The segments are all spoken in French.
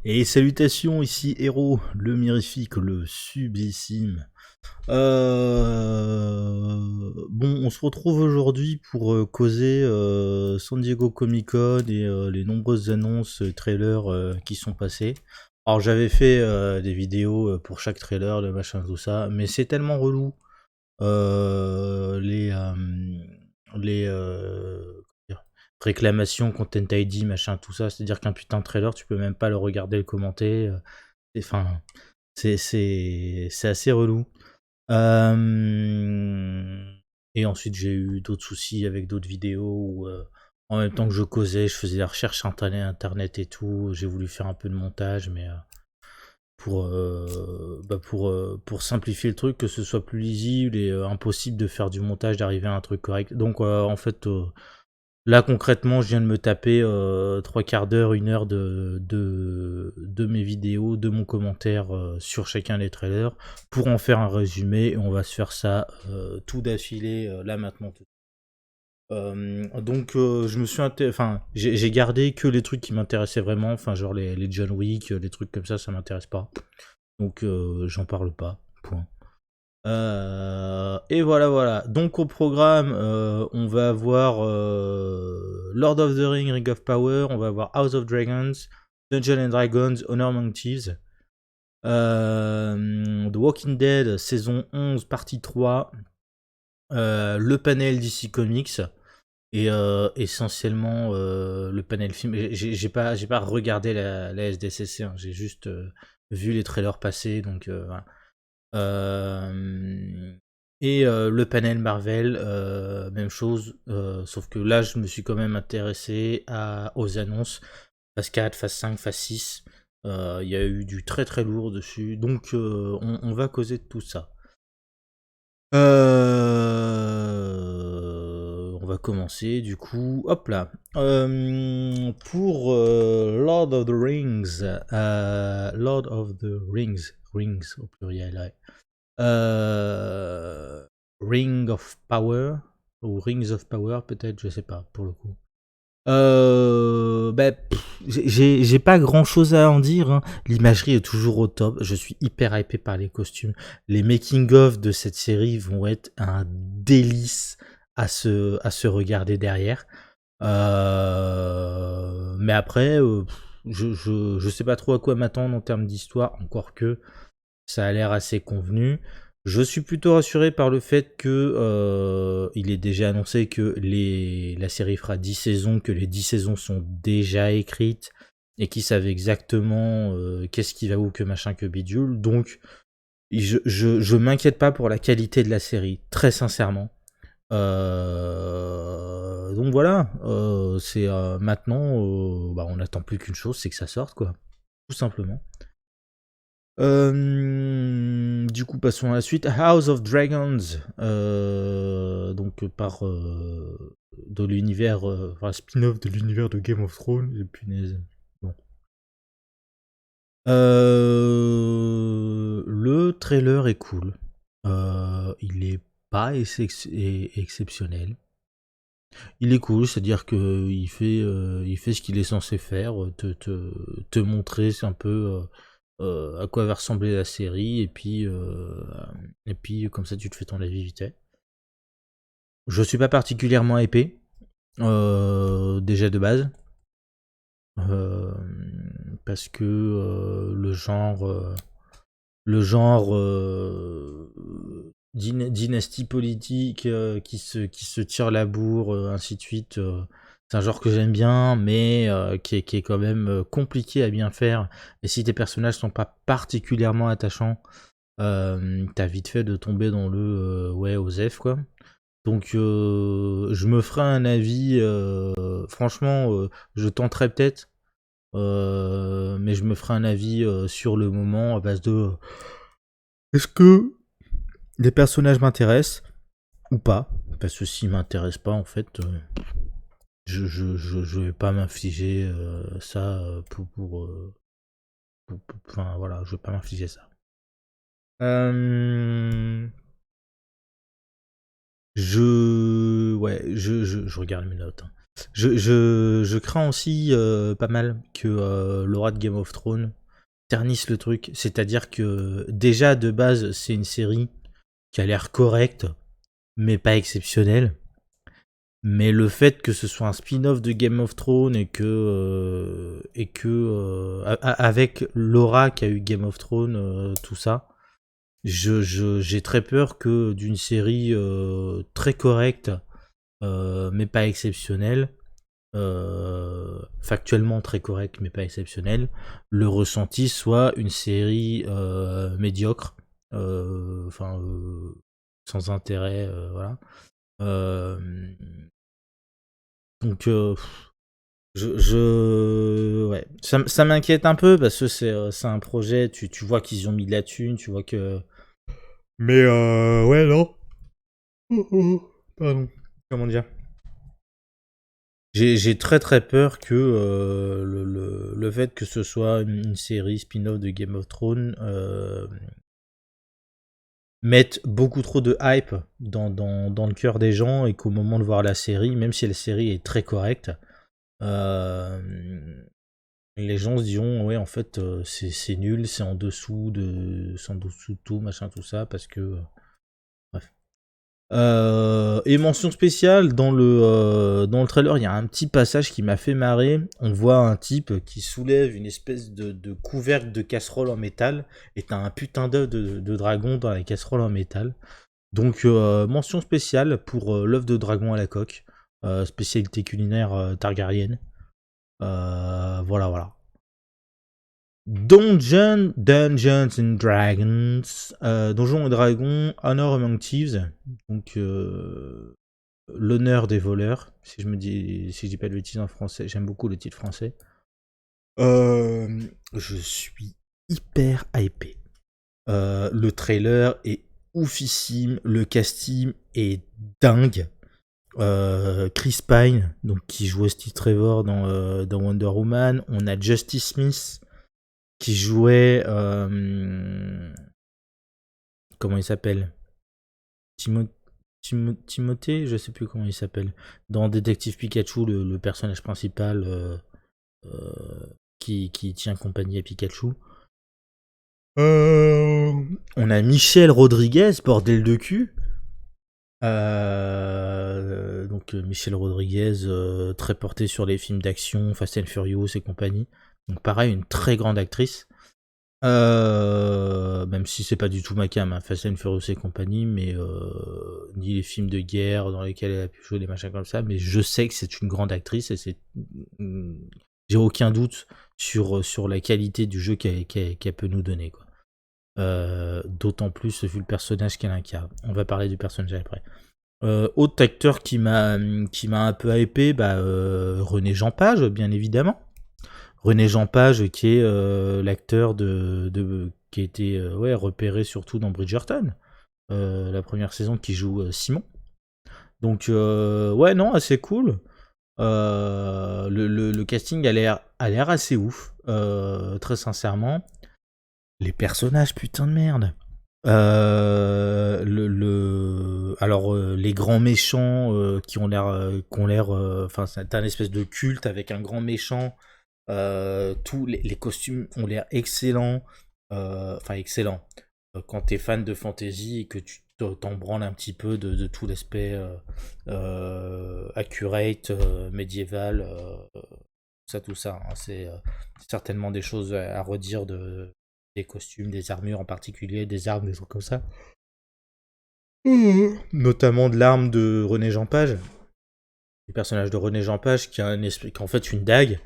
Et salutations, ici Héros, le mirifique, le sublissime. Bon, on se retrouve aujourd'hui pour causer San Diego Comic Con et les nombreuses annonces, trailers qui sont passés. Alors j'avais fait des vidéos pour chaque trailer, le machin, tout ça, mais c'est tellement relou les comment dire, réclamations, Content ID, machin, tout ça. C'est-à-dire qu'un putain de trailer, tu peux même pas le regarder, le commenter. Enfin, c'est assez relou. Euh, et ensuite, j'ai eu d'autres soucis avec d'autres vidéos où, en même temps que je causais, je faisais la recherche internet et tout. J'ai voulu faire un peu de montage, mais pour simplifier le truc, que ce soit plus lisible et impossible de faire du montage, d'arriver à un truc correct. Donc, en fait, là, concrètement, je viens de me taper 3/4 d'heure, 1 heure de mes vidéos, de mon commentaire sur chacun des trailers, pour en faire un résumé, et on va se faire ça tout d'affilée, là maintenant. Donc je me suis enfin j'ai gardé que les trucs qui m'intéressaient vraiment, enfin genre les John Wick, les trucs comme ça m'intéresse pas. Donc j'en parle pas. Point. Et voilà, voilà. Donc au programme, on va avoir Lord of the Ring, Ring of Power, on va avoir House of Dragons, Dungeons and Dragons, Honor Among Thieves, The Walking Dead, saison 11, partie 3, le panel DC Comics, et essentiellement le panel film. J'ai pas regardé la SDCC, hein, j'ai juste vu les trailers passer, donc voilà. Euh, et le panel Marvel, même chose, sauf que là je me suis quand même intéressé aux annonces, phase 4, phase 5, phase 6. Il y a eu du très très lourd dessus, donc on va causer de tout ça. On va commencer du coup, hop là. Pour Lord of the Rings, Rings au pluriel, ouais. Euh, Ring of Power, ou Rings of Power peut-être, je sais pas pour le coup. J'ai pas grand chose à en dire, hein. L'imagerie est toujours au top. Je suis hyper hypé par les costumes. Les making-of de cette série vont être un délice à se regarder derrière. Mais après, je sais pas trop à quoi m'attendre en termes d'histoire, encore que ça a l'air assez convenu. Je suis plutôt rassuré par le fait que il est déjà annoncé que la série fera 10 saisons, que les 10 saisons sont déjà écrites et qu'ils savent exactement qu'est-ce qui va où, que machin, que bidule. Donc, je m'inquiète pas pour la qualité de la série, très sincèrement. Donc voilà, c'est maintenant, on n'attend plus qu'une chose, c'est que ça sorte, quoi, tout simplement. Du coup, passons à la suite. House of Dragons, donc par de l'univers, enfin spin-off de l'univers de Game of Thrones. Et punaise. Bon. Le trailer est cool. Il est pas exceptionnel. Il est cool, c'est-à-dire que il fait ce qu'il est censé faire, te montrer un peu à quoi va ressembler la série, et puis comme ça tu te fais ton avis vite fait. Je suis pas particulièrement épais, déjà de base, euh, parce que le genre dynastie politique qui se tire la bourre, ainsi de suite. C'est un genre que j'aime bien, mais qui est quand même compliqué à bien faire. Et si tes personnages sont pas particulièrement attachants, t'as vite fait de tomber dans le ouais, OSEF, quoi. Donc je me ferai un avis, franchement, je tenterai peut-être, mais je me ferai un avis sur le moment à base de est-ce que les personnages m'intéressent ou pas. Parce que s'ils m'intéressent pas, en fait, je vais pas m'infliger ça enfin voilà, je vais pas m'infliger ça. Euh, ouais, je regarde mes notes, hein. Je crains aussi pas mal que l'aura de Game of Thrones ternisse le truc. C'est-à-dire que déjà de base, c'est une série qui a l'air correcte, mais pas exceptionnelle. Mais le fait que ce soit un spin-off de Game of Thrones avec l'aura qu'a eu Game of Thrones, tout ça, j'ai très peur que d'une série très correcte, mais pas exceptionnelle, factuellement très correcte mais pas exceptionnelle, le ressenti soit une série médiocre, sans intérêt, voilà. Euh, donc ouais, ça m'inquiète un peu parce que c'est un projet, tu vois qu'ils ont mis de la thune, tu vois que. Mais ouais, non. Pardon. Comment dire? J'ai très très peur que le fait que ce soit une série spin-off de Game of Thrones mette beaucoup trop de hype dans le cœur des gens et qu'au moment de voir la série, même si la série est très correcte, les gens se diront ouais en fait c'est nul, c'est en dessous de tout, machin, tout ça, parce que bref. Et mention spéciale, dans le trailer, il y a un petit passage qui m'a fait marrer. On voit un type qui soulève une espèce de couvercle de casserole en métal, et t'as un putain d'œuf de dragon dans la casserole en métal. Donc mention spéciale pour l'œuf de dragon à la coque, spécialité culinaire targarienne. Voilà, voilà. Dungeons and Dragons, Donjons et Dragons, Honor Among Thieves, donc l'honneur des voleurs, si je dis pas de bêtises en français, j'aime beaucoup le titre français. Je suis hyper hypé. Le trailer est oufissime, le casting est dingue. Chris Pine, donc qui jouait Steve Trevor dans Wonder Woman. On a Justice Smith qui jouait comment il s'appelle, Timothée, je sais plus comment il s'appelle, dans Détective Pikachu, le personnage principal qui tient compagnie à Pikachu. On a Michelle Rodriguez, bordel de cul. Donc Michelle Rodriguez, très portée sur les films d'action, Fast and Furious et compagnie. Donc pareil, une très grande actrice. Même si c'est pas du tout ma cam, hein, Fast and Furious et compagnie, mais ni les films de guerre dans lesquels elle a pu jouer, des machins comme ça, mais je sais que c'est une grande actrice et j'ai aucun doute sur la qualité du jeu qu'elle peut nous donner, quoi. D'autant plus vu le personnage qu'elle incarne. On va parler du personnage après. Autre acteur qui m'a un peu hypé, René Jean Page, bien évidemment. René Jean Page, qui est l'acteur qui a été repéré surtout dans Bridgerton, la première saison, qui joue Simon. Donc ouais, non, assez cool. Le casting a l'air assez ouf, très sincèrement. Les personnages, putain de merde. Alors les grands méchants qui ont l'air, enfin c'est un espèce de culte avec un grand méchant. Tous les costumes ont l'air excellents, enfin excellents. Quand t'es fan de fantasy et que tu t'en branles un petit peu de tout l'aspect accurate, médiéval, tout ça, hein. C'est certainement des choses à redire des costumes, des armures en particulier, des armes, des trucs comme ça. Notamment de l'arme de René Jean Page. Le personnage de René Jean Page qui a en fait une dague,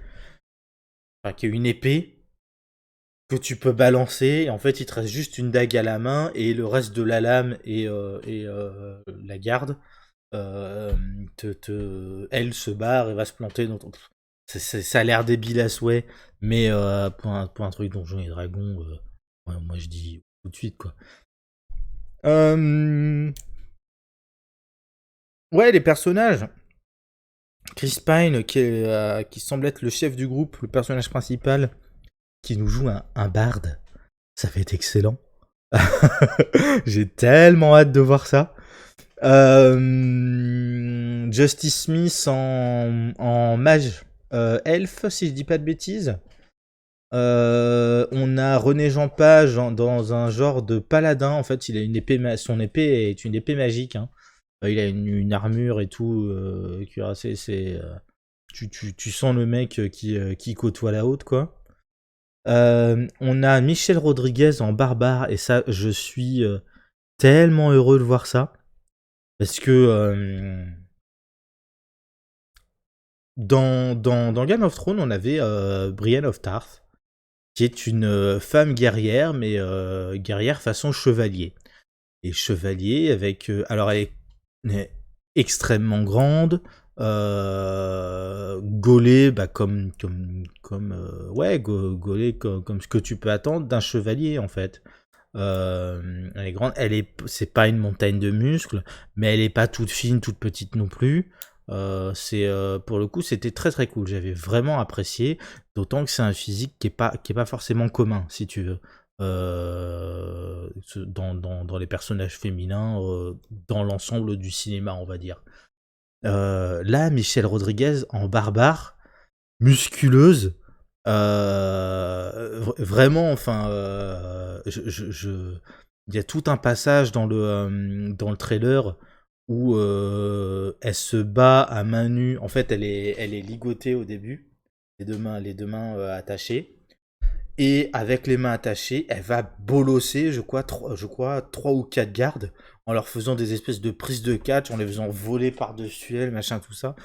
enfin, qui est une épée que tu peux balancer. Et en fait, il te reste juste une dague à la main et le reste de la lame et la garde. Elle se barre et va se planter dans ton. Ça a l'air débile à souhait, mais pour un truc Donjons et Dragons, moi je dis tout de suite, quoi. Ouais, les personnages. Chris Pine, qui semble être le chef du groupe, le personnage principal, qui nous joue un barde. Ça va être excellent. J'ai tellement hâte de voir ça. Justice Smith en mage elfe, si je dis pas de bêtises. On a René Jean Page dans un genre de paladin. En fait, il a une épée, son épée est une épée magique. Hein. Il a une armure et tout. Tu sens le mec qui côtoie la haute, quoi. On a Michel Rodriguez en barbare, et ça, je suis tellement heureux de voir ça. Parce que dans Game of Thrones, on avait Brienne of Tarth, qui est une femme guerrière, mais guerrière façon chevalier. Et chevalier avec... alors, elle est extrêmement grande, gaulée, bah, comme gaulée comme ce que tu peux attendre d'un chevalier, en fait. Elle est grande, c'est pas une montagne de muscles, mais elle est pas toute fine, toute petite non plus. Pour le coup, c'était très très cool. J'avais vraiment apprécié, d'autant que c'est un physique qui est pas forcément commun, si tu veux, dans les personnages féminins, dans l'ensemble du cinéma, on va dire. Là, Michelle Rodriguez en barbare, musculeuse, vraiment, enfin, il y a tout un passage dans le trailer où elle se bat à main nue. En fait, elle est ligotée au début, les deux mains attachées. Et avec les mains attachées, elle va bolosser, je crois, 3 ou 4 gardes, en leur faisant des espèces de prises de catch, en les faisant voler par-dessus elle, machin, tout ça.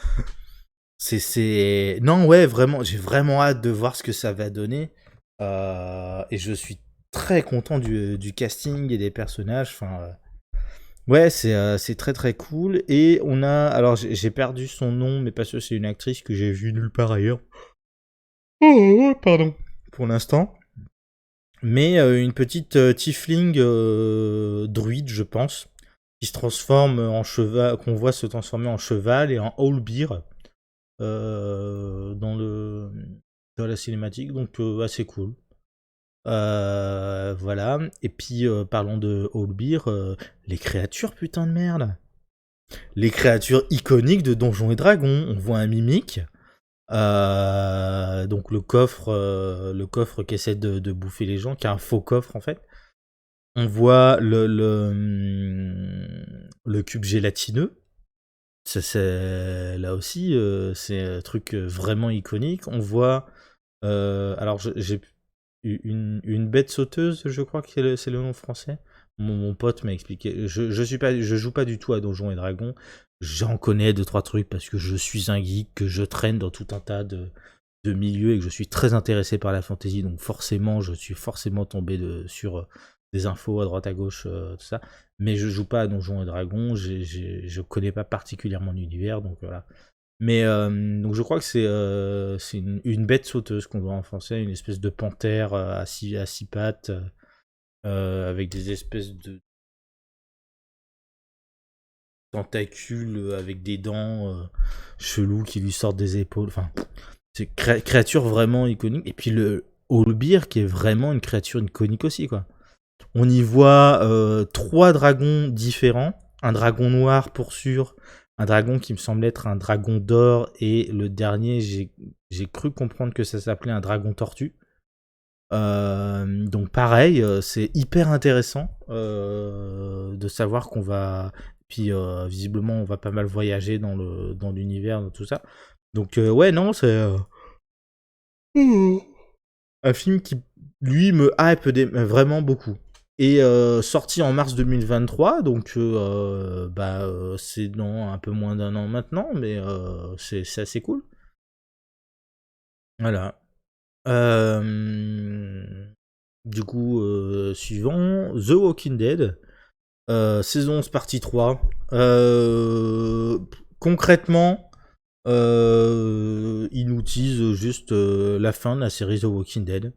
Non, ouais, vraiment, j'ai vraiment hâte de voir ce que ça va donner. Et je suis très content du casting et des personnages. Enfin, ouais, c'est très très cool. Et on a, alors j'ai perdu son nom, mais parce que c'est une actrice que j'ai vue nulle part ailleurs. Oh, pardon. Pour l'instant. Mais une petite tiefling druide, je pense, qui se transforme en cheval, qu'on voit se transformer en cheval et en owlbear dans la cinématique, donc assez cool. Voilà. Et puis parlons de owlbear, les créatures, putain de merde. Les créatures iconiques de Donjons et Dragons. On voit un mimique. Donc le coffre qui essaie de bouffer les gens, qui est un faux coffre en fait. On voit le cube gélatineux. Là aussi, c'est un truc vraiment iconique. On voit, alors j'ai une bête sauteuse, je crois que c'est le nom français. Mon pote m'a expliqué. Je joue pas du tout à Donjons et Dragons. J'en connais 2-3 trucs parce que je suis un geek, que je traîne dans tout un tas de milieux et que je suis très intéressé par la fantasy. Donc forcément, je suis forcément tombé sur des infos à droite à gauche, tout ça. Mais je joue pas à Donjons et Dragons. Je connais pas particulièrement l'univers, donc voilà. Mais donc je crois que c'est une bête sauteuse qu'on voit en français, une espèce de panthère à six pattes, avec des espèces de tentacules avec des dents chelous qui lui sortent des épaules. Enfin, c'est créature vraiment iconique. Et puis le owlbear qui est vraiment une créature iconique aussi, quoi. On y voit 3 dragons différents. Un dragon noir pour sûr, un dragon qui me semble être un dragon d'or, et le dernier, j'ai cru comprendre que ça s'appelait un dragon tortue. Donc pareil, c'est hyper intéressant de savoir qu'on va... Puis visiblement, on va pas mal voyager dans l'univers, dans tout ça. Donc ouais, non, c'est un film qui, lui, me hype vraiment beaucoup. Et sorti en mars 2023, donc c'est dans un peu moins d'un an maintenant, mais c'est assez cool. Voilà. Du coup, suivant, The Walking Dead, saison 11, partie 3. Concrètement, ils nous teasent juste la fin de la série The Walking Dead.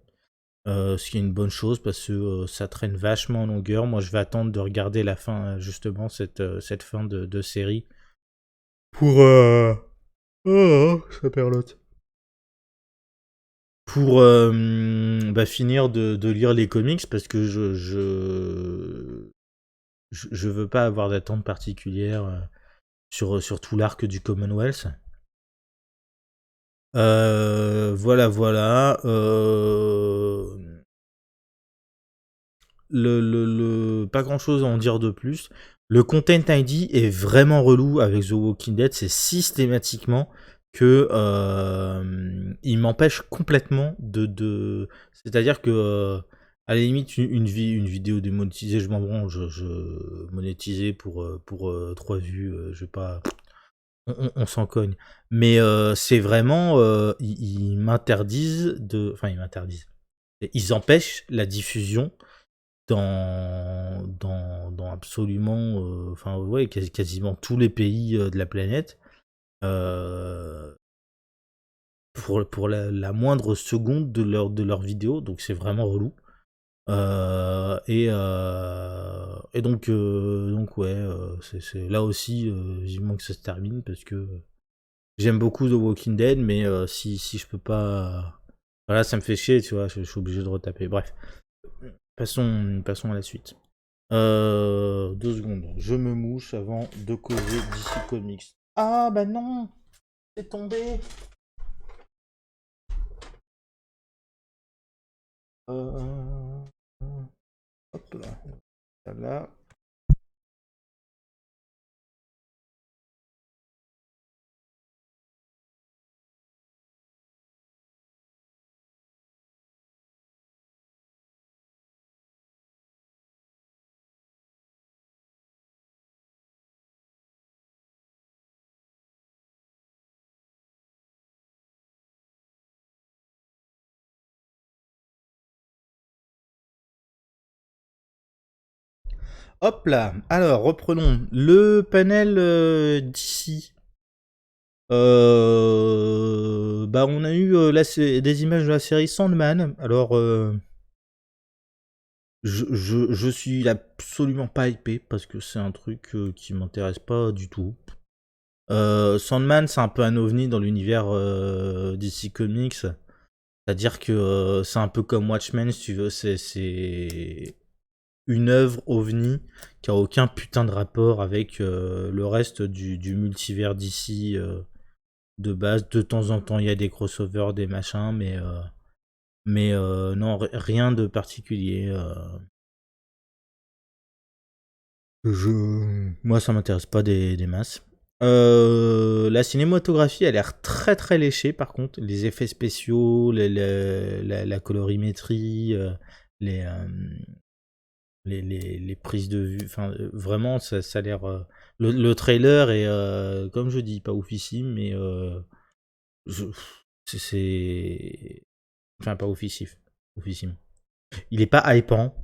Ce qui est une bonne chose parce que ça traîne vachement en longueur. Moi, je vais attendre de regarder la fin, justement, cette fin de série. Pour... Oh, ça perlote. Pour finir de lire les comics, parce que je veux pas avoir d'attente particulière sur tout l'arc du Commonwealth. Voilà, voilà. Pas grand chose à en dire de plus. Le Content ID est vraiment relou avec The Walking Dead. C'est systématiquement que il m'empêche complètement de... C'est-à-dire que à la limite une vidéo démonétisée, je m'en branle, je monétisais pour 3 vues, je vais pas, on s'en cogne. Mais c'est vraiment ils m'interdisent de, enfin ils m'interdisent. Ils empêchent la diffusion dans absolument, enfin ouais, quasiment tous les pays de la planète. Euh, pour la moindre seconde de leur vidéo, donc c'est vraiment relou. Et donc ouais, c'est là aussi vivement que ça se termine parce que j'aime beaucoup The Walking Dead, mais si je peux pas, voilà, ça me fait chier, tu vois, je suis obligé de retaper. Bref, passons à la suite. 2 secondes, je me mouche avant de causer DC Comics. Ah bah non, c'est tombé. Euh... Hop là. Voilà. Hop là. Alors, reprenons. Le panel d'ici. Bah, on a eu des images de la série Sandman. Alors, je suis absolument pas hypé parce que c'est un truc qui m'intéresse pas du tout. Sandman, c'est un peu un ovni dans l'univers DC Comics. C'est-à-dire que c'est un peu comme Watchmen, si tu veux. C'est une œuvre ovni qui a aucun putain de rapport avec le reste du multivers d'ici de base. De temps en temps, il y a des crossovers, des machins, mais non, rien de particulier. Moi, ça m'intéresse pas des masses. La cinématographie a l'air très très léchée par contre. Les effets spéciaux, la colorimétrie, les, euh, les prises de vue, enfin vraiment ça a l'air... le trailer est, comme je dis, pas oufissime, mais je- c'est... Enfin pas oufissime. Il est pas hypant,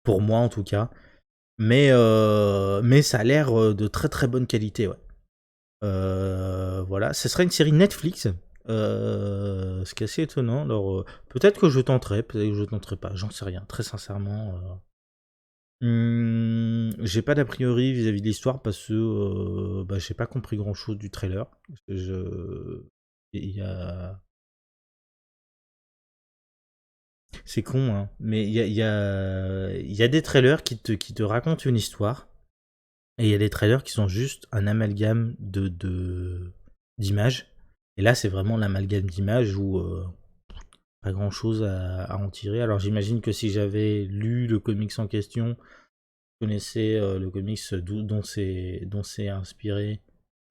pour moi en tout cas, mais ça a l'air de très très bonne qualité, ouais. Voilà, ce serait une série Netflix. Ce qui est assez étonnant. Alors, peut-être que je tenterai, peut-être que je tenterai pas. J'en sais rien, très sincèrement. J'ai pas d'a priori vis-à-vis de l'histoire parce que bah, j'ai pas compris grand-chose du trailer. Il y a... C'est con, hein, mais il y a des trailers qui te racontent une histoire. Et il y a des trailers qui sont juste un amalgame d'images. Et là, c'est vraiment l'amalgame d'images où pas grand chose à en tirer. Alors j'imagine que si j'avais lu le comics en question, je connaissais le comics dont c'est inspiré,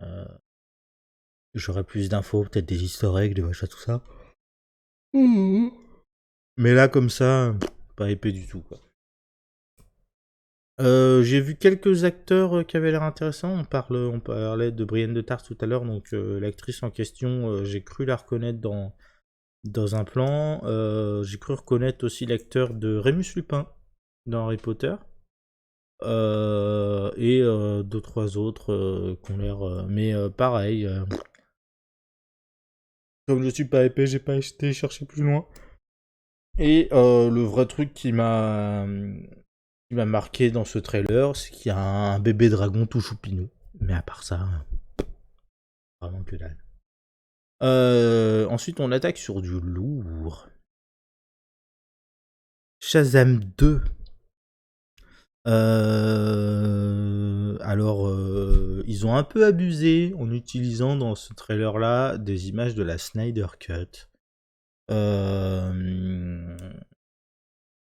euh, j'aurais plus d'infos, peut-être des easter eggs, des machins, tout ça. Mhm. Mais là, comme ça, pas épais du tout, quoi. J'ai vu quelques acteurs qui avaient l'air intéressants. On parlait de Brienne de Tarth tout à l'heure, donc l'actrice en question, j'ai cru la reconnaître dans un plan. J'ai cru reconnaître aussi l'acteur de Rémus Lupin dans Harry Potter. Et deux, trois autres qui ont l'air... mais pareil, comme je suis pas épais, j'ai pas été chercher plus loin. Et le vrai truc qui m'a marqué dans ce trailer, c'est qu'il y a un bébé dragon tout choupinou. Mais à part ça, vraiment que dalle. Ensuite, on attaque sur du lourd. Shazam 2. Alors, ils ont un peu abusé en utilisant dans ce trailer-là des images de la Snyder Cut.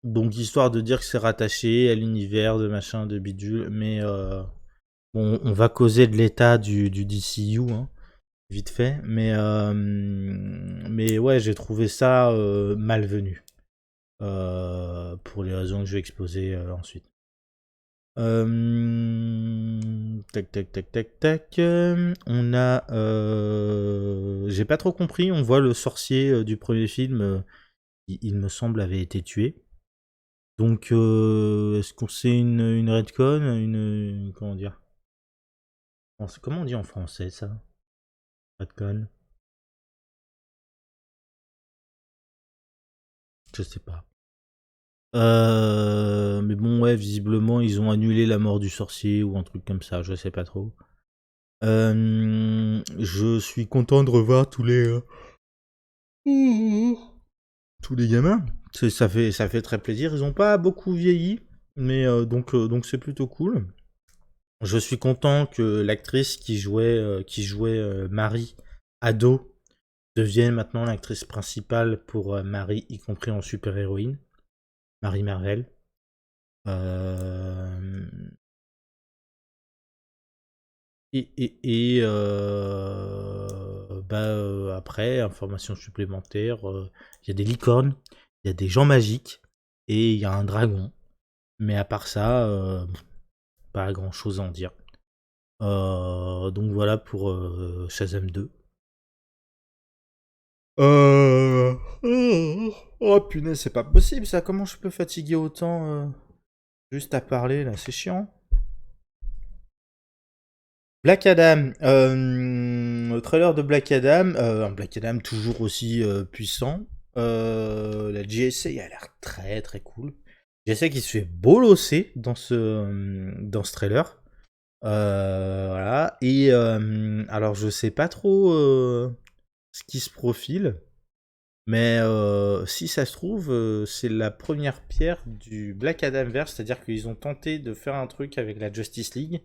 Donc, histoire de dire que c'est rattaché à l'univers de machin, de bidule, mais bon, on va causer de l'état du DCU, hein, vite fait, mais ouais, j'ai trouvé ça malvenu, pour les raisons que je vais exposer ensuite. Tac, tac, tac, tac, tac. On a. J'ai pas trop compris. On voit le sorcier du premier film, il me semble, avait été tué. Donc, est-ce qu'on sait une retcon, comment dire? Comment on dit en français ça? Retcon? Je sais pas. Mais bon, ouais, visiblement, ils ont annulé la mort du sorcier ou un truc comme ça. Je sais pas trop. Je suis content de revoir tous les gamins. Ça fait très plaisir. Ils ont pas beaucoup vieilli, mais donc c'est plutôt cool. Je suis content que l'actrice qui jouait Marie ado devienne maintenant l'actrice principale pour Marie, y compris en super-héroïne, Marie Marvel. Euh, après, information supplémentaire, il y a des licornes, il y a des gens magiques et il y a un dragon. Mais à part ça, pas grand chose à en dire. Donc voilà pour Shazam 2. Oh punaise, c'est pas possible ça. Comment je peux fatiguer autant juste à parler là? C'est chiant. Black Adam, le trailer de Black Adam, un Black Adam toujours aussi puissant. La GSA a l'air très très cool. GSA qui se fait bolosser dans ce trailer. Voilà. Et alors je sais pas trop ce qui se profile, mais si ça se trouve, c'est la première pierre du Black Adam verse, c'est-à-dire qu'ils ont tenté de faire un truc avec la Justice League.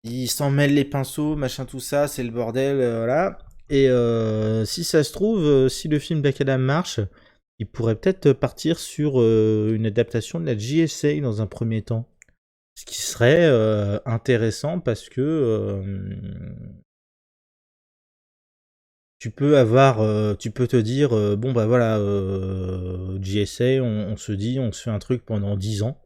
Ils s'en mêlent les pinceaux, machin tout ça, c'est le bordel, voilà. Et si ça se trouve, si le film Black Adam marche, il pourrait peut-être partir sur une adaptation de la GSA dans un premier temps. Ce qui serait intéressant parce que tu peux te dire, bon bah voilà, GSA, on se dit, on se fait un truc pendant 10 ans.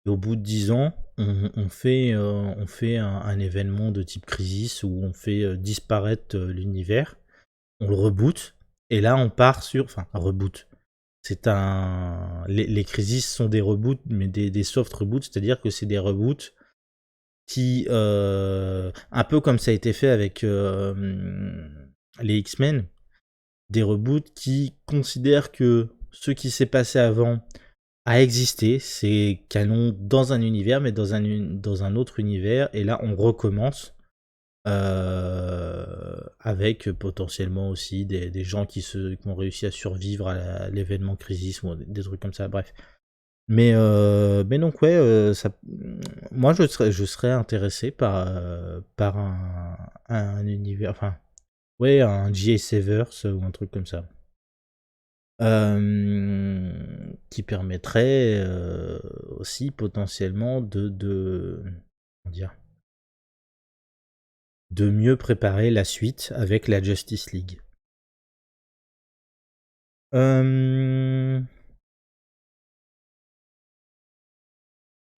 Et au bout de 10 ans, on fait un événement de type crisis où on fait disparaître l'univers, on le reboot, et là on part sur. Enfin, un reboot. Les crisis sont des reboots, mais des soft reboots, c'est-à-dire que c'est des reboots qui. Un peu comme ça a été fait avec les X-Men, des reboots qui considèrent que ce qui s'est passé avant a existé, c'est canon dans un univers, mais dans un autre univers, et là on recommence avec potentiellement aussi des gens qui ont réussi à survivre à l'événement crisis ou des trucs comme ça, bref. Mais donc ouais, moi je serais intéressé par un univers, enfin ouais, un GSA-verse ou un truc comme ça. Qui permettrait aussi potentiellement comment dire, de mieux préparer la suite avec la Justice League.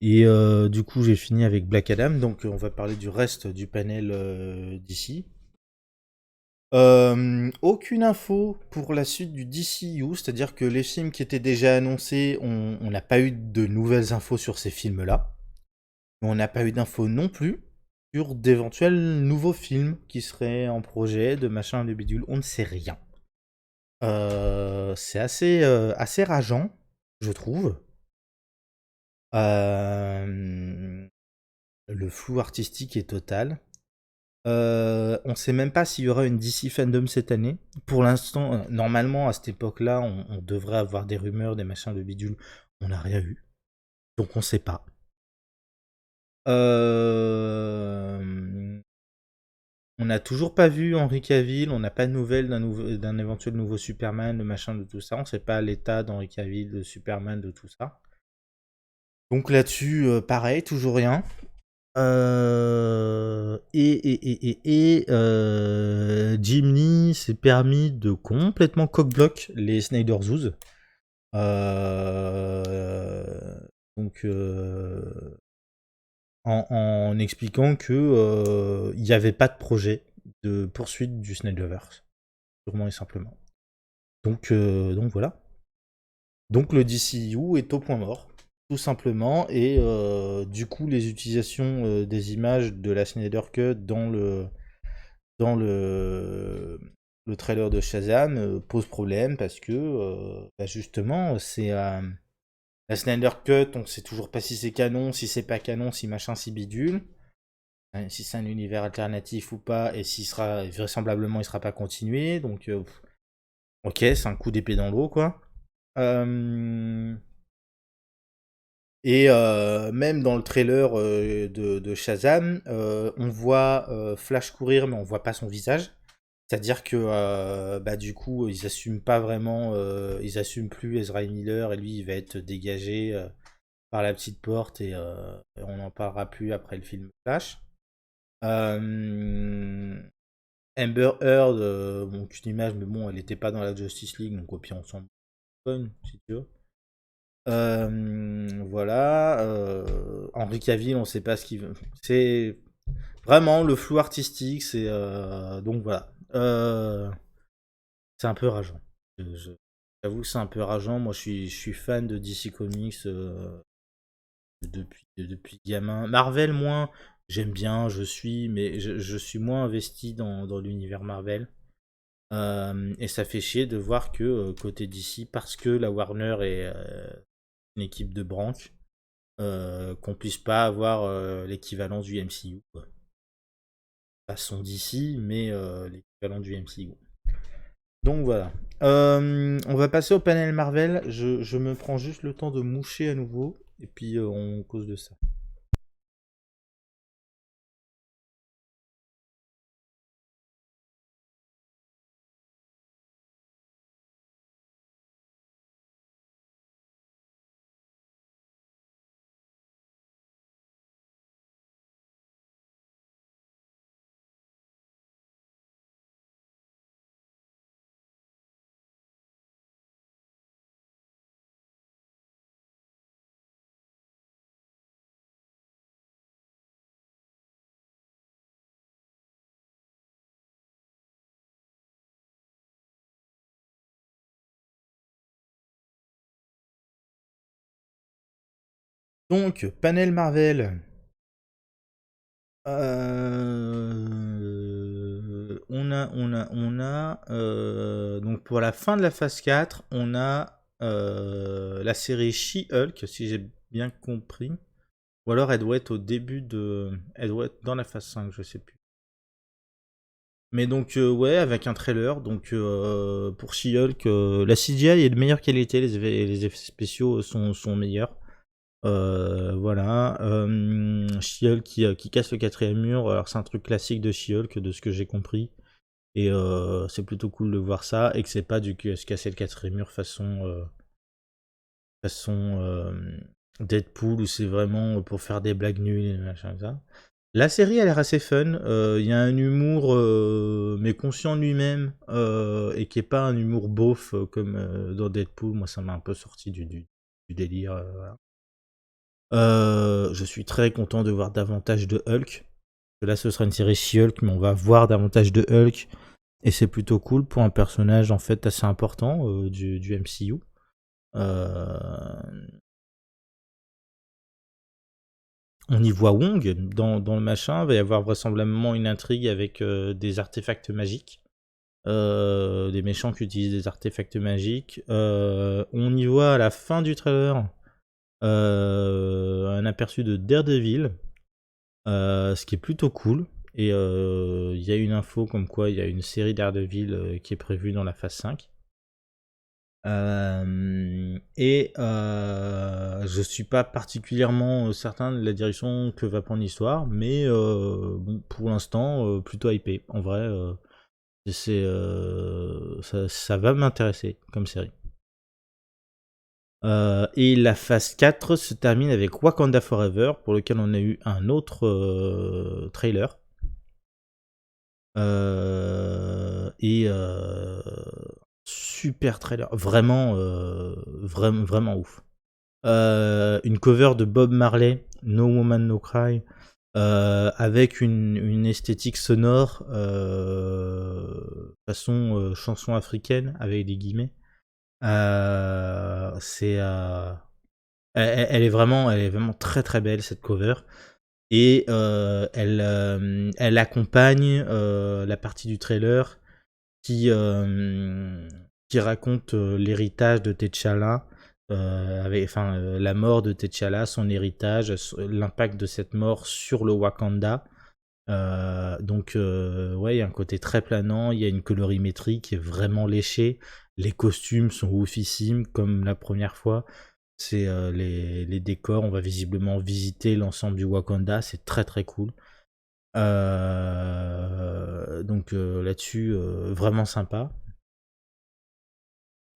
Et du coup, j'ai fini avec Black Adam, donc on va parler du reste du panel d'ici. Aucune info pour la suite du DCU, c'est-à-dire que les films qui étaient déjà annoncés, on n'a pas eu de nouvelles infos sur ces films-là. Mais on n'a pas eu d'infos non plus sur d'éventuels nouveaux films qui seraient en projet, de machin, de bidule. On ne sait rien. C'est assez rageant, je trouve. Le flou artistique est total. On sait même pas s'il y aura une DC Fandom cette année. Pour l'instant, normalement, à cette époque-là, on devrait avoir des rumeurs, des machins de bidule. On n'a rien eu. Donc on sait pas. On n'a toujours pas vu Henry Cavill, on n'a pas de nouvelles d'un éventuel nouveau Superman, de machin, de tout ça. On ne sait pas l'état d'Henry Cavill, de Superman, de tout ça. Donc là-dessus, pareil, toujours rien. Jim Lee s'est permis de complètement cockblock les Snyder Zoos. Donc, en expliquant que il n'y avait pas de projet de poursuite du Snyderverse, purement et simplement. Donc voilà. Donc le DCU est au point mort, tout simplement, et du coup les utilisations des images de la Snyder Cut dans le trailer de Shazam pose problème parce que bah justement c'est la Snyder Cut, on sait toujours pas si c'est canon, si c'est pas canon, si machin, si bidule, si c'est un univers alternatif ou pas, et s'il sera vraisemblablement il sera pas continué, donc ok, c'est un coup d'épée dans l'eau quoi. Euh, Et même dans le trailer de Shazam, on voit Flash courir, mais on voit pas son visage. C'est-à-dire que bah, du coup, ils assument pas vraiment, ils assument plus Ezra Miller, et lui, il va être dégagé par la petite porte, et on n'en parlera plus après le film Flash. Euh, Amber Heard, bon, qu'une image, mais bon, elle n'était pas dans la Justice League, donc au pire, on s'en bonne, si tu veux. Voilà. Henri Cavill, on sait pas ce qu'il veut. C'est vraiment le flou artistique. C'est donc voilà. C'est un peu rageant. J'avoue que c'est un peu rageant. Moi, je suis fan de DC Comics depuis gamin. Marvel, moins. J'aime bien, mais je suis moins investi dans l'univers Marvel. Et ça fait chier de voir que côté DC, parce que la Warner est une équipe de branque, qu'on puisse pas avoir l'équivalent du MCU. Quoi. Pas son DC, mais l'équivalent du MCU. Donc voilà. On va passer au panel Marvel. Je me prends juste le temps de moucher à nouveau. Et puis on cause de ça. Donc, panel Marvel. Donc pour la fin de la phase 4, on a la série She-Hulk, si j'ai bien compris. Ou alors elle doit être au début de. Elle doit être dans la phase 5, je sais plus. Mais donc, ouais, avec un trailer. Donc, pour She-Hulk, la CGI est de meilleure qualité, les effets spéciaux sont meilleurs. Voilà. She-Hulk qui casse le quatrième mur. Alors, c'est un truc classique de She-Hulk, de ce que j'ai compris. Et c'est plutôt cool de voir ça. Et que c'est pas du se casser le quatrième mur façon Deadpool, où c'est vraiment pour faire des blagues nulles et machin comme ça. La série a l'air assez fun. Il y a un humour, mais conscient de lui-même, et qui est pas un humour beauf comme dans Deadpool. Moi, ça m'a un peu sorti du délire. Voilà. Je suis très content de voir davantage de Hulk. Là, ce sera une série She-Hulk, mais on va voir davantage de Hulk. Et c'est plutôt cool pour un personnage en fait assez important du MCU. Euh, on y voit Wong dans le machin. Il va y avoir vraisemblablement une intrigue avec des artefacts magiques. Des méchants qui utilisent des artefacts magiques. On y voit à la fin du trailer un aperçu de Daredevil, ce qui est plutôt cool. Et il y a une info comme quoi il y a une série Daredevil qui est prévue dans la phase 5. Je suis pas particulièrement certain de la direction que va prendre l'histoire, mais bon, pour l'instant, plutôt hypé. En vrai, ça va m'intéresser comme série. Et la phase 4 se termine avec Wakanda Forever, pour lequel on a eu un autre trailer. Super trailer, vraiment ouf. Une cover de Bob Marley, No Woman No Cry, avec une esthétique sonore façon chanson africaine, avec des guillemets. Elle est vraiment très très belle, cette cover. Et elle accompagne la partie du trailer qui raconte l'héritage de T'Challa, la mort de T'Challa, son héritage, l'impact de cette mort sur le Wakanda. Ouais, il y a un côté très planant, il y a une colorimétrie qui est vraiment léchée, les costumes sont oufissimes comme la première fois. C'est les décors, on va visiblement visiter l'ensemble du Wakanda, c'est très très cool. Là-dessus, vraiment sympa.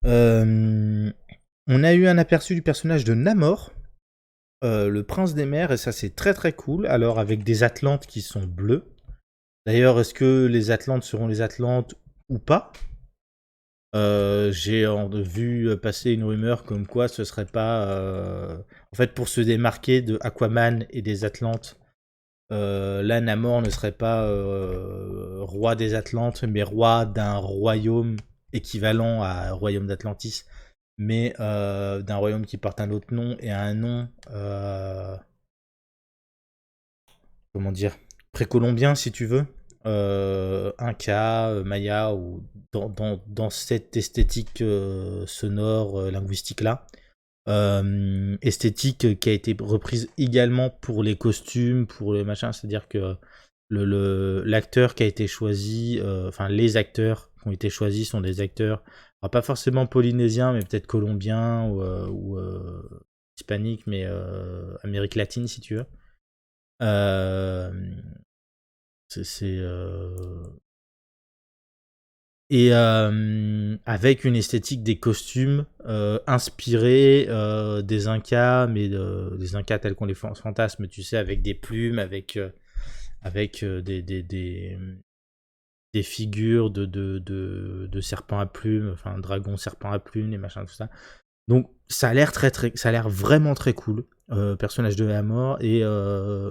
On a eu un aperçu du personnage de Namor, le prince des mers, et ça c'est très très cool. Alors avec des Atlantes qui sont bleus. D'ailleurs, est-ce que les Atlantes seront les Atlantes ou pas? J'ai vu passer une rumeur comme quoi ce serait pas... En fait, pour se démarquer de Aquaman et des Atlantes, là, Namor ne serait pas roi des Atlantes, mais roi d'un royaume équivalent à royaume d'Atlantis, mais d'un royaume qui porte un autre nom et un nom, comment dire, précolombien si tu veux, Inca, Maya, ou dans cette esthétique sonore, linguistique là. Esthétique qui a été reprise également pour les costumes, pour les machins, c'est-à-dire que l'acteur qui a été choisi, enfin les acteurs qui ont été choisis sont des acteurs, alors pas forcément polynésiens, mais peut-être colombiens ou hispaniques, mais Amérique latine si tu veux. Euh, c'est Et avec une esthétique des costumes inspirés des Incas, mais des Incas tels qu'on les fantasme, tu sais, avec des plumes, avec des figures de serpents à plumes, enfin dragons, serpents à plumes, les machins, tout ça. Donc ça a l'air ça a l'air vraiment très cool, personnage de Namor, et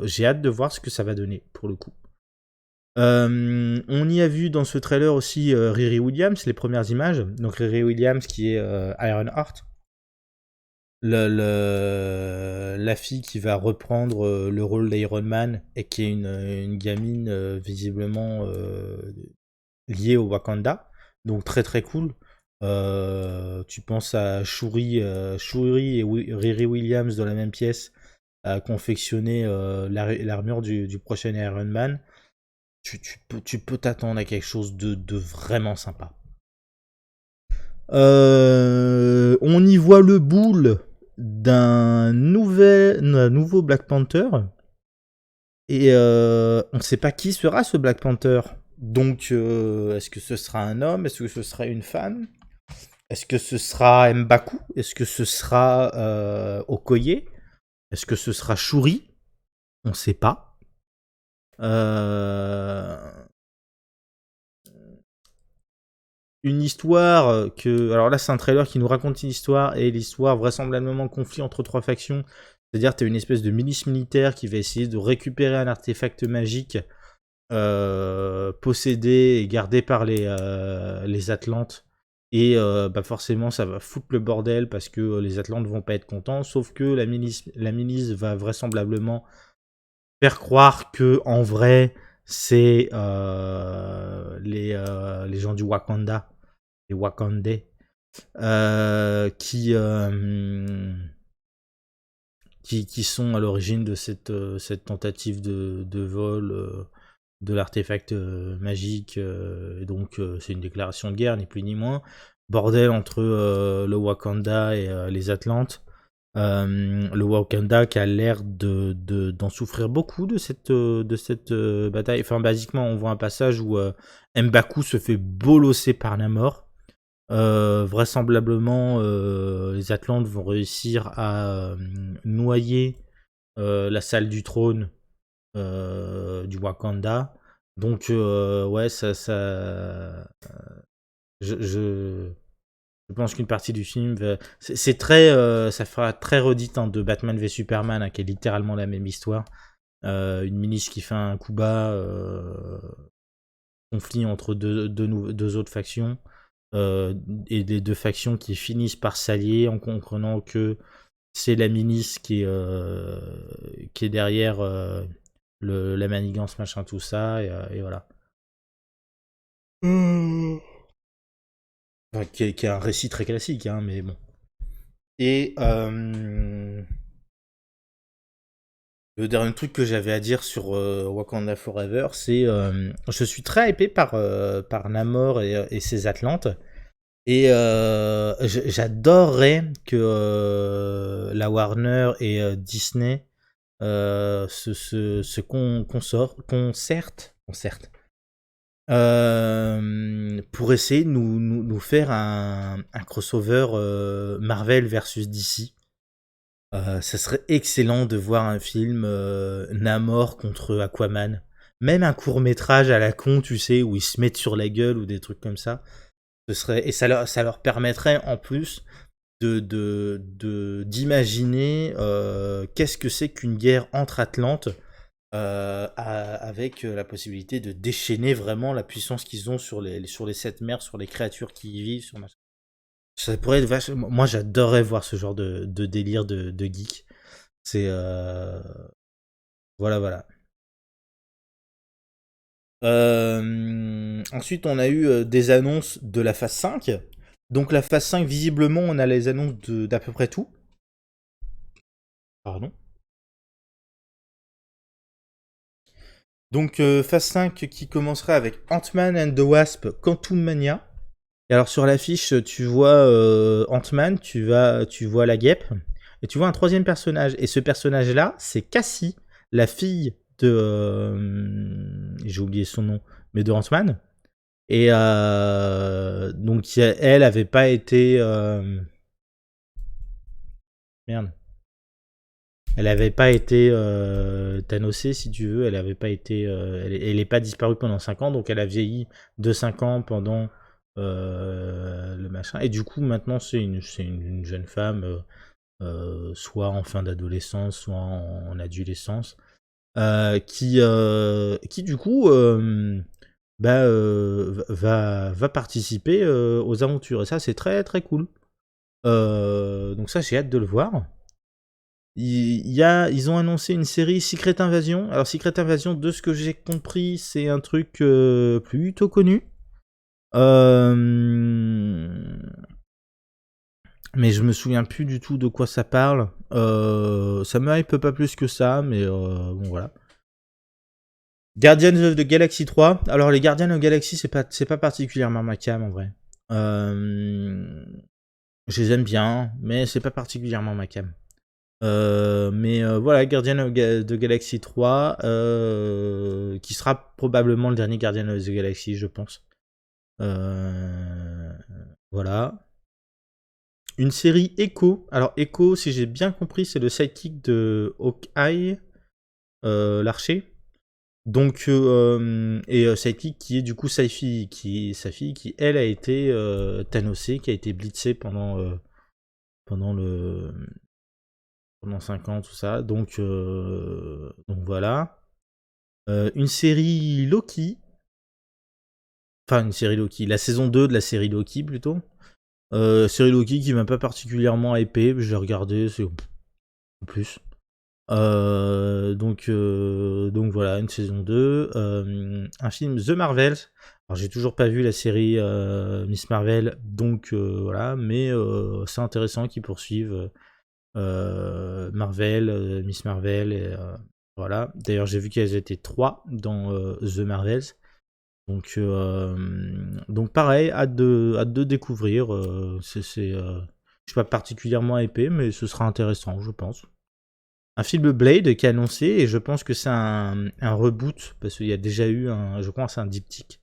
j'ai hâte de voir ce que ça va donner pour le coup. On y a vu dans ce trailer aussi Riri Williams, les premières images. Donc Riri Williams qui est Ironheart, la fille qui va reprendre le rôle d'Iron Man et qui est une gamine visiblement liée au Wakanda. Donc très très cool. Tu penses à Shuri et Riri Williams dans la même pièce à confectionner l'armure du prochain Iron Man. Tu peux t'attendre à quelque chose de vraiment sympa. On y voit le boule d'un nouveau Black Panther. Et on ne sait pas qui sera ce Black Panther. Donc, est-ce que ce sera un homme? Est-ce que ce sera une femme? Est-ce que ce sera M'Baku? Est-ce que ce sera Okoye? Est-ce que ce sera Shuri? On ne sait pas. Une histoire que... Alors là, c'est un trailer qui nous raconte une histoire, et l'histoire vraisemblablement conflit entre trois factions. C'est-à-dire, tu as une espèce de milice militaire qui va essayer de récupérer un artefact magique possédé et gardé par les Atlantes. Et forcément, ça va foutre le bordel parce que les Atlantes vont pas être contents. Sauf que la milice va vraisemblablement faire croire que, en vrai, c'est les gens du Wakanda, les Wakandais, qui sont à l'origine de cette tentative de vol de l'artefact magique. Et donc, c'est une déclaration de guerre, ni plus ni moins. bordel entre le Wakanda et les Atlantes. Le Wakanda qui a l'air d'en souffrir beaucoup de cette bataille. Enfin, basiquement, on voit un passage où M'Baku se fait bolosser par Namor. Vraisemblablement, les Atlantes vont réussir à noyer la salle du trône du Wakanda. Donc, ouais, je pense qu'une partie du film, c'est très, ça fera très redite de Batman v Superman, qui est littéralement la même histoire. Une milice qui fait un coup bas, conflit entre deux autres factions, et des deux factions qui finissent par s'allier en comprenant que c'est la milice qui est derrière la manigance, machin, tout ça, et voilà. Enfin, qui est un récit très classique, mais bon. Et le dernier truc que j'avais à dire sur Wakanda Forever, c'est je suis très hypé par Namor et ses Atlantes. Et j'adorerais que la Warner et Disney concertent pour essayer de nous faire un crossover Marvel versus DC. Ça serait excellent de voir un film Namor contre Aquaman. Même un court métrage à la con, tu sais, où ils se mettent sur la gueule ou des trucs comme ça. Et ça leur permettrait en plus d'imaginer qu'est-ce que c'est qu'une guerre entre Atlantes, avec la possibilité de déchaîner vraiment la puissance qu'ils ont sur les 7 mers, sur les créatures qui y vivent. Ça pourrait être vachement... Moi, j'adorerais voir ce genre de délire de geek. C'est... Voilà, voilà. Ensuite, on a eu des annonces de la phase 5. Donc la phase 5, visiblement, on a les annonces d'à peu près tout. Pardon. Donc phase 5 qui commencerait avec Ant-Man and the Wasp Quantum Mania. Et alors sur l'affiche, tu vois Ant-Man, tu vois la guêpe, et tu vois un troisième personnage. Et ce personnage-là, c'est Cassie, la fille de... j'ai oublié son nom, mais de Ant-Man. Et donc elle avait pas été... Merde. Elle avait pas été Thanosée, si tu veux. Elle avait pas été... elle est pas disparue pendant 5 ans, donc elle a vieilli de 5 ans pendant le machin. Et du coup, maintenant, c'est une jeune femme, soit en fin d'adolescence, soit en adolescence, qui du coup va participer aux aventures. Et ça, c'est très très cool. Donc ça, j'ai hâte de le voir. Ils ont annoncé une série Secret Invasion. Alors Secret Invasion, de ce que j'ai compris, c'est un truc plutôt connu. Mais je me souviens plus du tout de quoi ça parle. Ça me hype pas plus que ça, mais bon voilà. Guardians of the Galaxy 3. Alors les Guardians of the Galaxy, c'est pas particulièrement ma cam en vrai. Je les aime bien, mais c'est pas particulièrement ma cam. Mais voilà, Guardian of the Galaxy 3, qui sera probablement le dernier Guardian of the Galaxy, je pense. Voilà. Une série Echo. Alors Echo, si j'ai bien compris, c'est le sidekick de Hawkeye, l'archer. Donc sidekick qui est du coup sa fille, qui elle a été Thanosée, qui a été blitzée pendant 5 ans, tout ça. Donc voilà. Une série Loki. Enfin, une série Loki. La saison 2 de la série Loki, plutôt. Série Loki qui m'a pas particulièrement hypé. Je l'ai regardé, c'est... En plus. Donc voilà, une saison 2. Un film The Marvels. Alors, j'ai toujours pas vu la série Miss Marvel. Donc voilà. Mais c'est intéressant qu'ils poursuivent Marvel, Miss Marvel, et voilà. D'ailleurs, j'ai vu qu'elles étaient 3 dans The Marvels. Donc pareil, hâte de découvrir. Je suis pas particulièrement épais, mais ce sera intéressant, je pense. Un film Blade qui est annoncé, et je pense que c'est un reboot, parce qu'il y a déjà eu je pense, un diptyque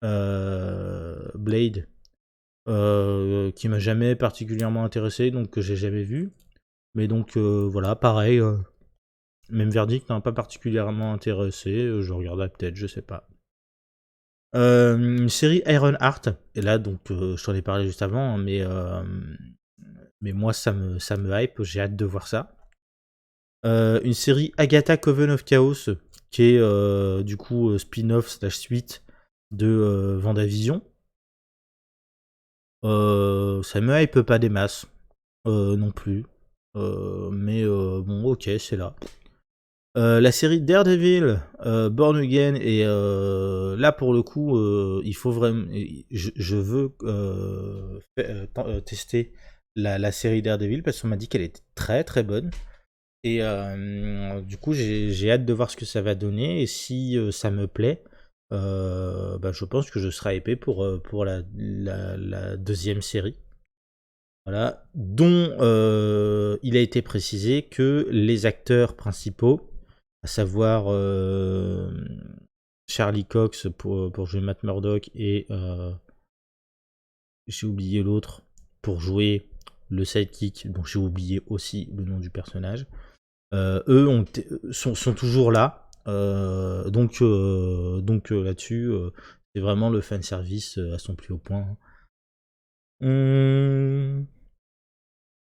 Blade, qui m'a jamais particulièrement intéressé, donc que j'ai jamais vu. Mais donc voilà, pareil, même verdict, pas particulièrement intéressé, je regarderai peut-être, je sais pas. Une série Ironheart, et là donc je t'en ai parlé juste avant, hein, mais moi ça me hype, j'ai hâte de voir ça. Une série Agatha Coven of Chaos, qui est du coup spin-off slash suite de Vendavision. Ça me hype pas des masses non plus. Mais bon, ok, c'est là. La série Daredevil, Born Again, et là pour le coup, il faut vraiment. Je veux tester la série Daredevil parce qu'on m'a dit qu'elle était très très bonne. Et du coup, j'ai hâte de voir ce que ça va donner. Et si ça me plaît, je pense que je serai épais pour la deuxième série. Voilà, dont il a été précisé que les acteurs principaux, à savoir Charlie Cox pour jouer Matt Murdock, et j'ai oublié l'autre pour jouer le sidekick, dont j'ai oublié aussi le nom du personnage, eux sont toujours là. Donc là-dessus, c'est vraiment le fanservice à son plus haut point.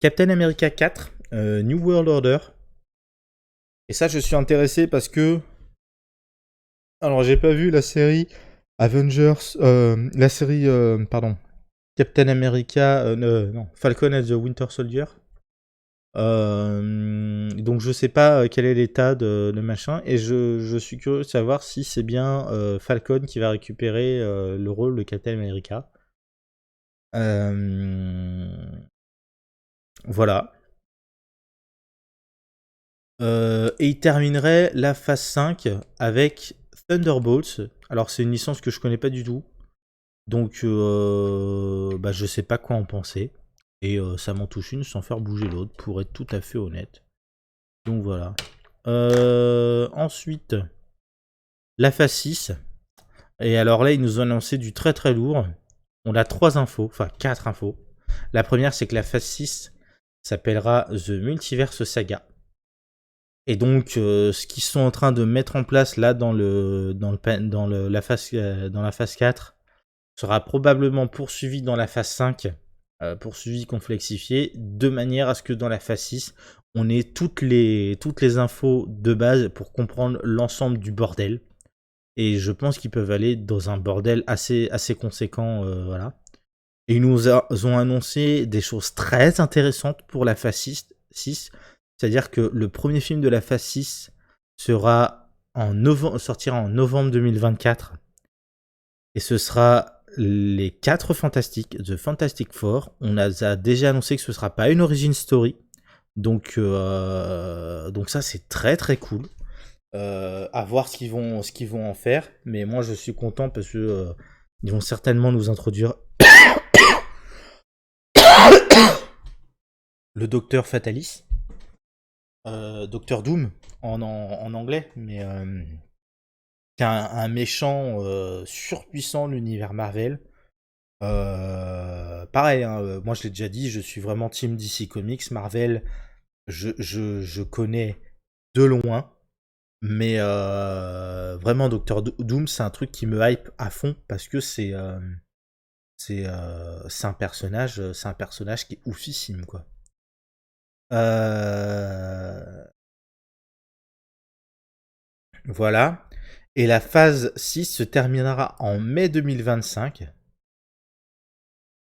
Captain America 4, New World Order. Et ça, je suis intéressé parce que. Alors, j'ai pas vu la série Avengers. La série. Pardon. Captain America. Non, Falcon and the Winter Soldier. Donc, je sais pas quel est l'état de machin. Et je suis curieux de savoir si c'est bien Falcon qui va récupérer le rôle de Captain America. Voilà. Et il terminerait la phase 5 avec Thunderbolts. Alors c'est une licence que je connais pas du tout. Donc je sais pas quoi en penser. Et ça m'en touche une sans faire bouger l'autre, pour être tout à fait honnête. Donc voilà. Ensuite, la phase 6. Et alors là, ils nous ont annoncé du très très lourd. On a 3 infos, enfin 4 infos. La première, c'est que la phase 6 s'appellera The Multiverse Saga. Et donc, ce qu'ils sont en train de mettre en place là dans la phase 4 sera probablement poursuivi dans la phase 5, poursuivi, complexifié, de manière à ce que dans la phase 6, on ait toutes les infos de base pour comprendre l'ensemble du bordel. Et je pense qu'ils peuvent aller dans un bordel assez conséquent, voilà. Et ils nous ont annoncé des choses très intéressantes pour la phase 6. C'est-à-dire que le premier film de la phase 6 sortira en novembre 2024. Et ce sera les 4 Fantastiques, The Fantastic Four. On a déjà annoncé que ce ne sera pas une origin story. Donc ça, c'est très très cool. À voir ce qu'ils vont en faire. Mais moi, je suis content parce que ils vont certainement nous introduire le Docteur Fatalis. Docteur Doom en anglais, mais c'est un méchant surpuissant de l'univers Marvel. Pareil, hein, moi je l'ai déjà dit, je suis vraiment team DC Comics. Marvel, je connais de loin, mais vraiment Docteur Doom, c'est un truc qui me hype à fond parce que c'est un personnage qui est oufissime, quoi. Voilà. Et la phase 6 se terminera en mai 2025.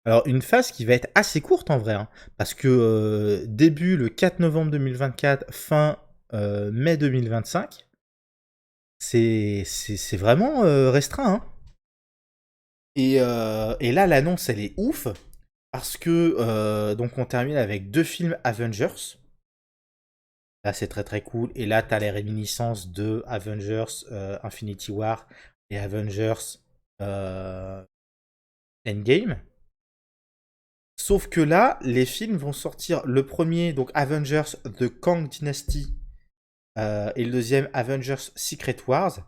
Alors, une phase qui va être assez courte en vrai, hein, parce que début le 4 novembre 2024, fin mai 2025, c'est vraiment restreint. Hein. Et là, l'annonce, elle est ouf, parce que donc on termine avec 2 films Avengers. Là, c'est très très cool. Et là, t'as les réminiscences de Avengers Infinity War et Avengers euh, Endgame. Sauf que là, les films vont sortir. Le premier, donc Avengers The Kang Dynasty, et le deuxième Avengers Secret Wars.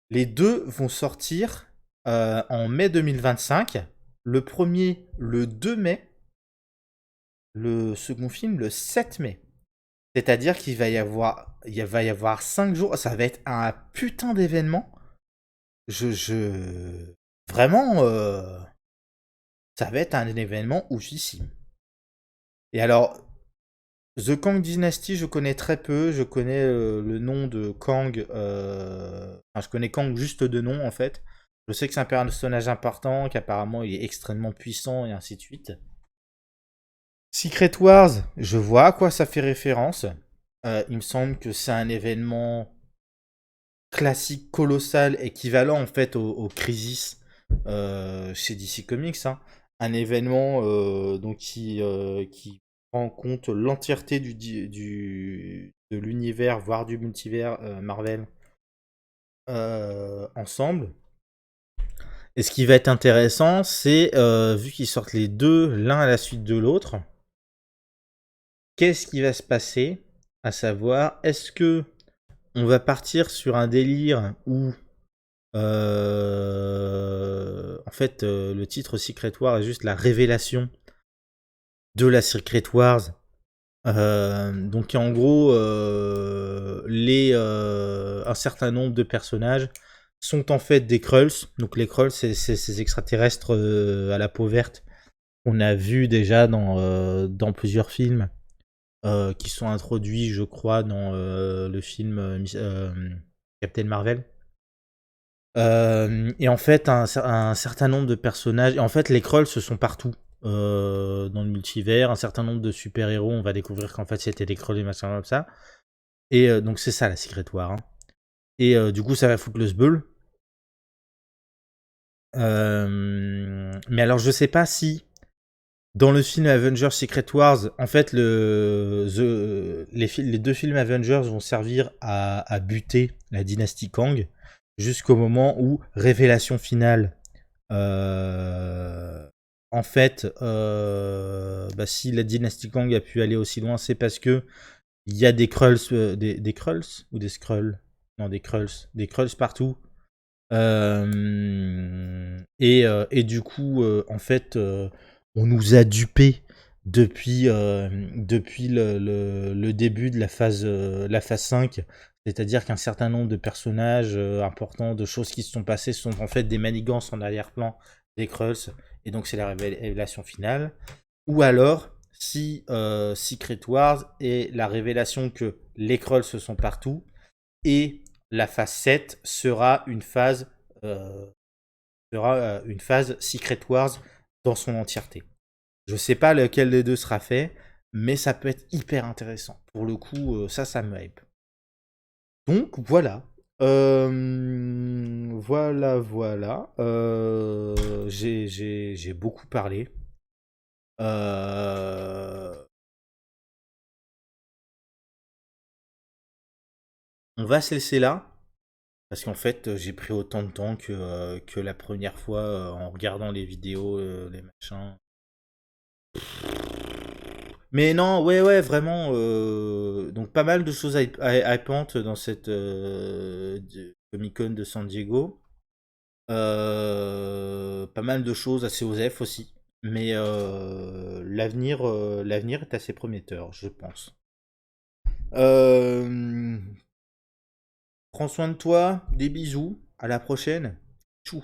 Les deux vont sortir en mai 2025. Le premier, le 2 mai. Le second film, le 7 mai. C'est-à-dire qu'il va y avoir 5 jours. Ça va être un putain d'événement. Vraiment, ça va être un événement oufissime. Et alors, The Kang Dynasty, je connais très peu. Je connais le nom de Kang. Enfin, je connais Kang juste de nom, en fait. Je sais que c'est un personnage important, qu'apparemment il est extrêmement puissant, et ainsi de suite. Secret Wars, je vois à quoi ça fait référence. Il me semble que c'est un événement classique, colossal, équivalent en fait au Crisis chez DC Comics. Hein. Un événement donc qui prend en compte l'entièreté de l'univers, voire du multivers Marvel ensemble. Et ce qui va être intéressant, c'est vu qu'ils sortent les deux l'un à la suite de l'autre, qu'est-ce qui va se passer? À savoir, est-ce que on va partir sur un délire où en fait le titre Secret Wars est juste la révélation de la Secret Wars. Donc en gros, un certain nombre de personnages sont en fait des Krulls. Donc les Krulls, c'est ces extraterrestres à la peau verte qu'on a vu déjà dans plusieurs films qui sont introduits, je crois, dans le film Captain Marvel. Et en fait, un certain nombre de personnages. Et en fait, les Krulls, ce sont partout dans le multivers. Un certain nombre de super-héros, on va découvrir qu'en fait, c'était des Krulls et machin comme ça. Et donc, c'est ça la Secret War. Hein. Et du coup, ça va foutre le sbeul. Mais alors, je sais pas si dans le film Avengers Secret Wars, en fait, les deux films Avengers vont servir à buter la dynastie Kang jusqu'au moment où, révélation finale, en fait, si la dynastie Kang a pu aller aussi loin, c'est parce que il y a des Krulls, des Krulls ou des Skrulls? Non, des Krulls partout. Et du coup, en fait, on nous a dupés depuis le début de la phase 5. C'est-à-dire qu'un certain nombre de personnages importants, de choses qui se sont passées, sont en fait des manigances en arrière-plan des Krulls. Et donc c'est la révélation finale. Ou alors, si Secret Wars est la révélation que les Krulls sont partout, et la phase 7 sera une phase Secret Wars dans son entièreté. Je sais pas lequel des deux sera fait, mais ça peut être hyper intéressant. Pour le coup, ça me hype. Donc voilà. Voilà. J'ai beaucoup parlé. On va se laisser là. Parce qu'en fait, j'ai pris autant de temps que la première fois en regardant les vidéos, les machins. Mais non, ouais, vraiment. Donc, pas mal de choses hypantes dans cette Comic-Con de San Diego. Pas mal de choses assez osef aussi. Mais l'avenir est assez prometteur, je pense. Euh, Prends soin de toi, des bisous, à la prochaine. Tchou.